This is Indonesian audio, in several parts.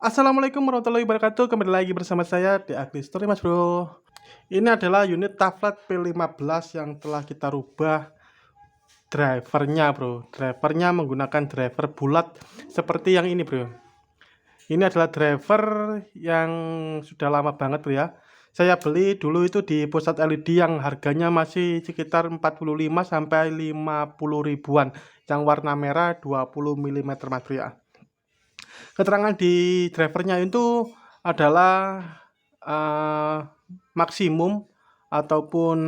Assalamualaikum warahmatullahi wabarakatuh. Kembali lagi bersama saya di Agri Story, Mas Bro. Ini adalah unit tablet P15 yang telah kita rubah drivernya, Bro. Drivernya menggunakan driver bulat seperti yang ini, Bro. Ini adalah driver yang sudah lama banget, Bro ya. Saya beli dulu itu di pusat LED yang harganya masih sekitar 45 sampai 50 ribuan. Yang warna merah 20 mm, Mas Bro ya. Keterangan di drivernya itu adalah maksimum ataupun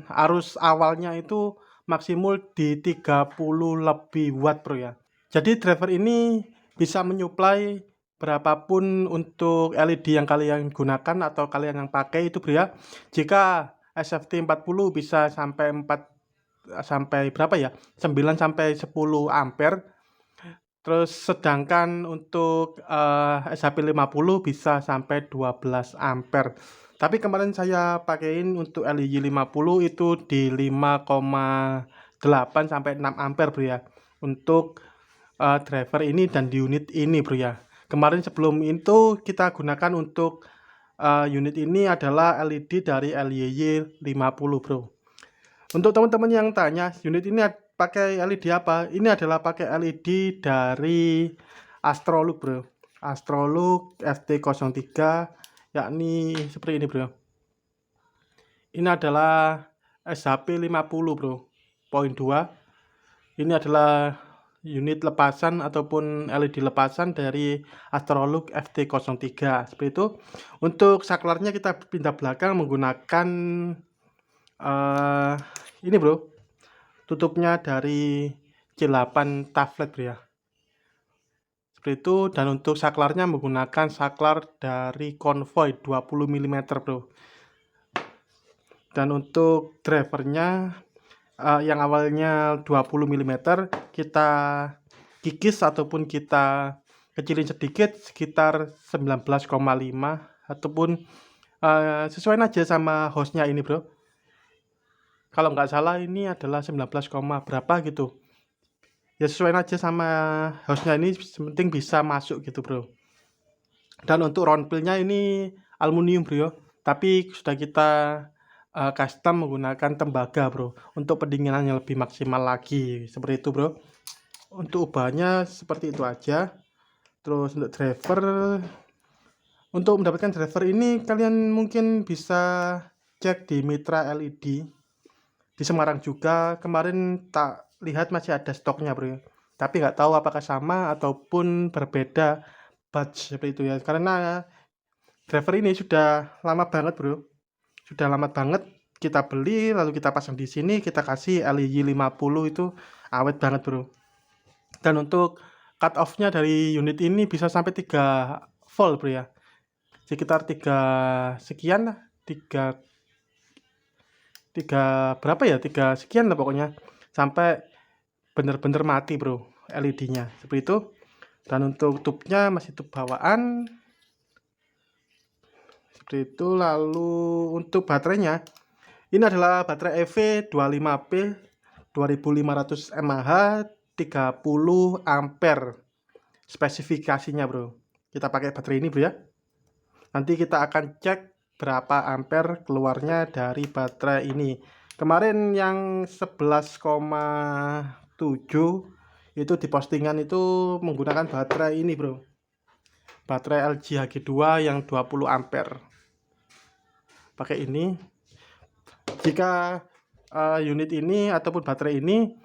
arus awalnya itu maksimum di 30 lebih watt, Bro ya. Jadi driver ini bisa menyuplai berapapun untuk LED yang kalian gunakan atau kalian yang pakai itu, Bro ya. Jika SFT 40 bisa sampai 4 sampai berapa ya? 9 sampai 10 ampere. Terus sedangkan untuk SHP 50 bisa sampai 12 ampere. Tapi kemarin saya pakein untuk LY 50 itu di 5,8 sampai 6 ampere, Bro ya. Untuk driver ini dan di unit ini, Bro ya. Kemarin sebelum itu kita gunakan untuk unit ini adalah LED dari LYY 50, Bro. Untuk teman-teman yang tanya, unit ini pakai LED apa? Ini adalah pakai LED dari Astrolux, Bro. Astrolux FT03, yakni seperti ini, Bro. Ini adalah SHP 50, Bro. Poin 2. Ini adalah unit lepasan ataupun LED lepasan dari Astrolux FT03. Seperti itu. Untuk saklarnya kita pindah belakang menggunakan ini, Bro. Tutupnya dari C8 tablet, Bro ya. Seperti itu. Dan untuk saklarnya menggunakan saklar dari Convoy 20 mm, Bro. Dan untuk drivernya yang awalnya 20 mm kita kikis ataupun kita kecilin sedikit sekitar 19,5 ataupun sesuai aja sama hostnya ini, Bro. Kalau nggak salah ini adalah 19, berapa gitu. Ya sesuai aja sama hostnya ini, penting bisa masuk gitu, Bro. Dan untuk round pillnya ini aluminium, Bro. Tapi sudah kita custom menggunakan tembaga, Bro. Untuk pendinginannya lebih maksimal lagi. Seperti itu, Bro. Untuk ubahnya seperti itu aja. Terus untuk driver, untuk mendapatkan driver ini kalian mungkin bisa cek di Mitra LED di Semarang juga. Kemarin tak lihat masih ada stoknya, Bro. Tapi nggak tahu apakah sama ataupun berbeda batch seperti itu ya. Karena driver ini sudah lama banget, Bro. Sudah lama banget kita beli lalu kita pasang di sini, kita kasih LY 50 itu awet banget, Bro. Dan untuk cut off-nya dari unit ini bisa sampai 3 volt, Bro ya. Sekitar 3 sekian lah, 3 berapa ya? 3 sekian lah pokoknya. Sampai bener-bener mati, Bro, LED-nya. Seperti itu. Dan untuk tube-nya masih tube bawaan. Seperti itu. Lalu untuk baterainya, ini adalah baterai EV 25P 2500 mAh 30 ampere spesifikasinya, Bro. Kita pakai baterai ini, Bro ya. Nanti kita akan cek berapa ampere keluarnya dari baterai ini. Kemarin yang 11,7 itu di postingan itu menggunakan baterai ini, Bro. Baterai LG HG2 yang 20 ampere. Pakai ini. Jika unit ini ataupun baterai ini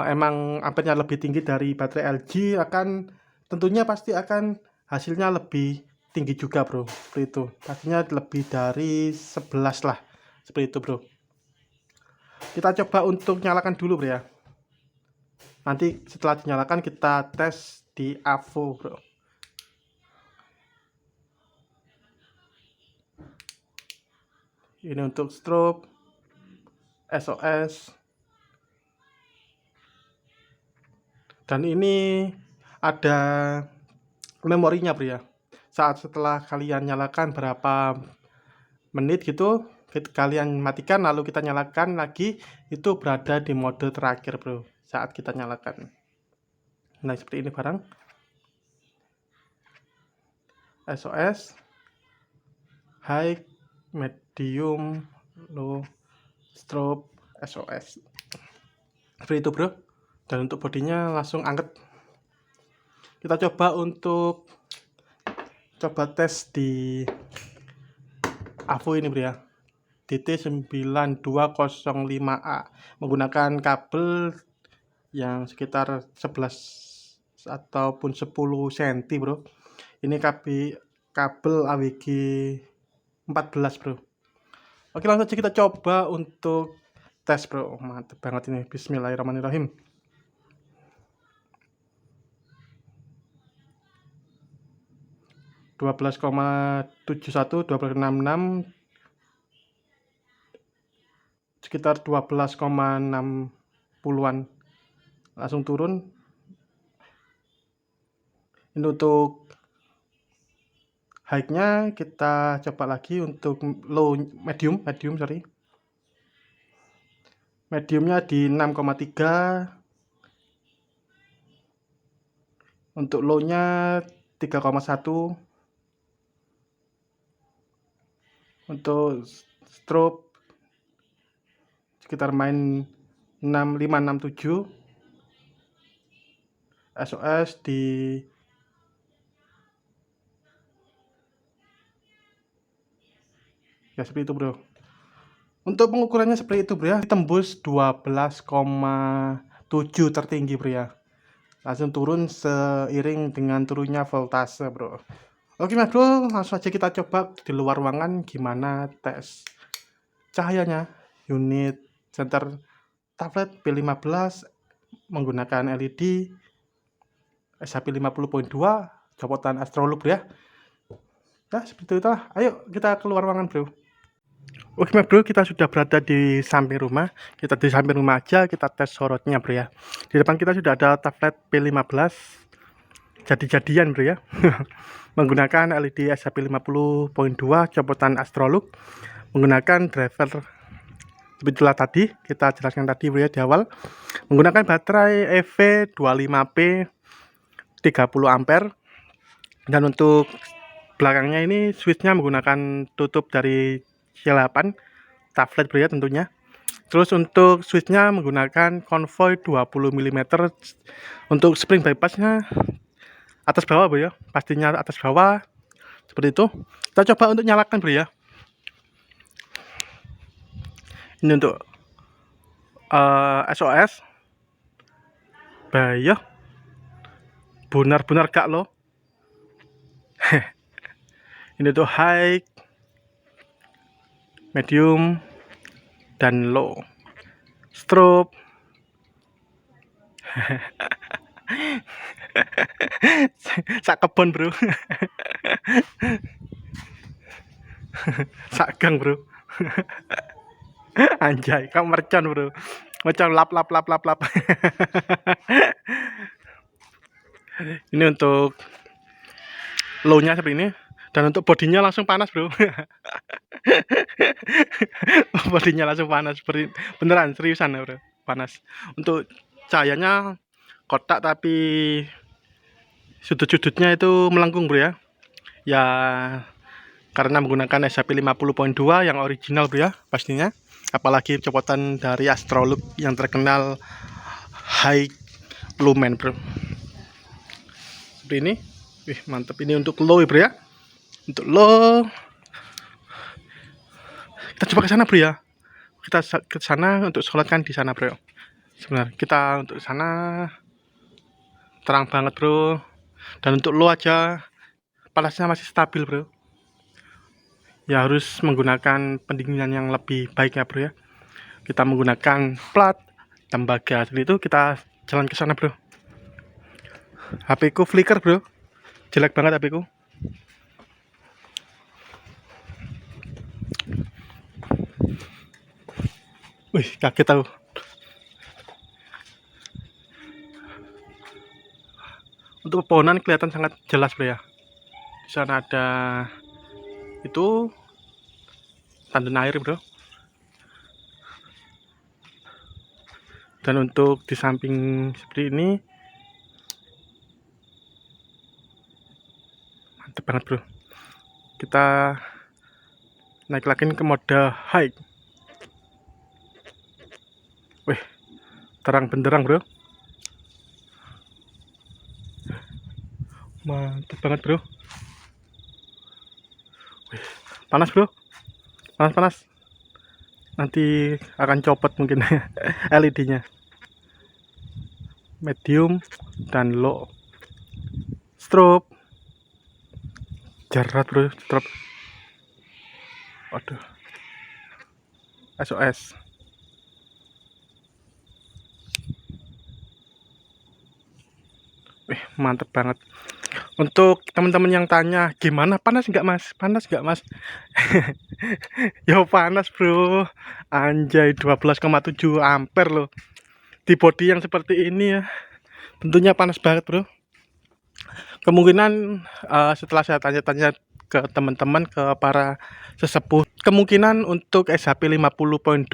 emang ampernya lebih tinggi dari baterai LG, akan tentunya pasti akan hasilnya lebih tinggi juga, Bro. Seperti itu. Pastinya lebih dari 11 lah. Seperti itu, Bro. Kita coba untuk nyalakan dulu, Bro ya. Nanti setelah dinyalakan kita tes di AVO, Bro. Ini untuk strobe, SOS. Dan ini ada memorinya, Bro ya. Saat setelah kalian nyalakan berapa menit gitu, kalian matikan lalu kita nyalakan lagi, itu berada di mode terakhir, Bro, saat kita nyalakan. Nah, seperti ini barang. SOS, high, medium, low, strobe, SOS. Seperti itu bro. Dan untuk bodinya langsung angkat. Kita coba untuk tes di AVO ini bro ya, DT9205A menggunakan kabel yang sekitar 11 ataupun 10 cm bro. Ini kabel AWG 14 bro. Oke, langsung aja kita coba untuk tes bro. Mantap banget ini. Bismillahirrahmanirrahim. Dua belas 12,66, sekitar 12,60-an langsung turun. Ini untuk high-nya kita coba lagi untuk medium sorry. Mediumnya di 6,3, untuk low-nya 3,1, untuk strobe sekitar main 6567, SOS di ya seperti itu bro. Untuk pengukurannya seperti itu bro ya, tembus 12,7 tertinggi bro ya, langsung turun seiring dengan turunnya voltase bro. Oke mas bro, langsung aja kita coba di luar ruangan gimana tes cahayanya unit center tablet P15 menggunakan LED SHP 50.2 copotan Astrolux ya. Nah seperti itulah, ayo kita keluar ruangan bro. Oke mas bro, kita sudah berada di samping rumah. Kita di samping rumah aja, kita tes sorotnya bro ya. Di depan kita sudah ada tablet P15 jadi-jadian bro ya. Menggunakan LED SHP 50.2 copotan Astrolux, menggunakan driver itulah tadi kita jelaskan tadi bro ya di awal, menggunakan baterai EV25P 30 ampere, dan untuk belakangnya ini switchnya menggunakan tutup dari C8 tablet bro ya tentunya. Terus untuk switchnya menggunakan Convoy 20 mm. Untuk spring bypassnya atas bawah bro ya, pastinya atas bawah seperti itu. Kita coba untuk nyalakan bro ya. Ini untuk SOS bahaya benar-benar gak lo. Ini tuh high, medium, dan low. Strobe. Sak kebon bro. Sak gang bro. Anjay, kamu mercon bro. Mercon lap. Ini untuk low-nya seperti ini, dan untuk bodinya langsung panas bro. Bodinya langsung panas, beneran seriusan ya bro, panas. Untuk cahayanya kotak tapi sudut-sudutnya itu melengkung bro ya. Ya karena menggunakan SHP 50.2 yang original bro ya pastinya. Apalagi copotan dari Astrolux yang terkenal high lumen bro. Seperti ini. Wih mantap, ini untuk low bro ya. Untuk low kita coba ke sana bro ya. Kita ke sana untuk sholat kan di sana bro. Sebenarnya kita untuk sana terang banget bro. Dan untuk low aja panasnya masih stabil bro. Ya harus menggunakan pendinginan yang lebih baik ya bro ya. Kita menggunakan plat tembaga seperti itu. Kita jalan ke sana bro. HP ku flicker bro, jelek banget HP ku. Wih kaget aku. Untuk pepohonan kelihatan sangat jelas bro ya. Di sana ada itu tandon air bro. Dan untuk di samping seperti ini mantep banget bro. kita naik lagi ke mode high. Wih, terang benderang bro, mantap banget bro. Wih, panas bro, panas, nanti akan copot mungkin LED-nya. Medium dan low strobe, jerat bro, strobe. Waduh, SOS. Wih, mantep banget. Untuk teman-teman yang tanya, gimana, panas nggak mas? Panas nggak mas? Yo panas bro, anjay, 12,7 ampere loh. Di body yang seperti ini ya, tentunya panas banget bro. Kemungkinan setelah saya tanya-tanya ke teman-teman, ke para sesepuh, kemungkinan untuk SHP 50.2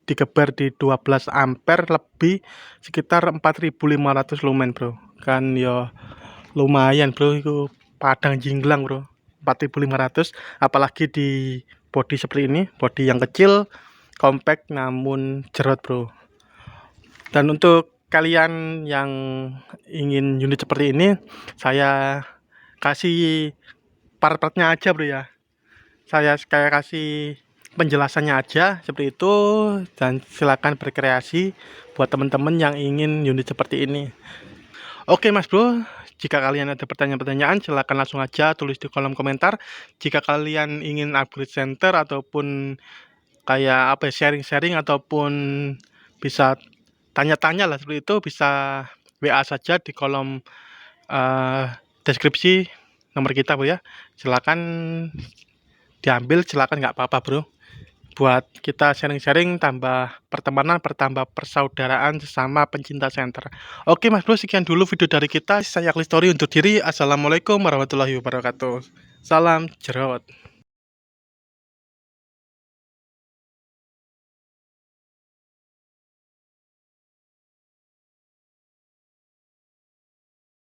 digeber di 12 ampere lebih sekitar 4.500 lumen bro. Kan ya lumayan bro, itu padang jinglang bro, 4.500, apalagi di body seperti ini, body yang kecil, compact namun jerot bro. Dan untuk kalian yang ingin unit seperti ini, saya kasih part-partnya aja bro ya, saya kayak kasih penjelasannya aja seperti itu, dan silakan berkreasi buat teman-teman yang ingin unit seperti ini. Oke mas bro, jika kalian ada pertanyaan-pertanyaan silahkan langsung aja tulis di kolom komentar. Jika kalian ingin upgrade center ataupun kayak apa ya, sharing-sharing ataupun bisa tanya-tanya lah seperti itu, bisa WA saja di kolom deskripsi nomor kita bro ya. Silahkan diambil, silahkan, nggak apa-apa bro, buat kita sharing-sharing, tambah pertemanan, bertambah persaudaraan sesama pencinta center. Oke mas bro, sekian dulu video dari kita. Saya Akli Story undur diri. Assalamualaikum warahmatullahi wabarakatuh. Salam jerawat.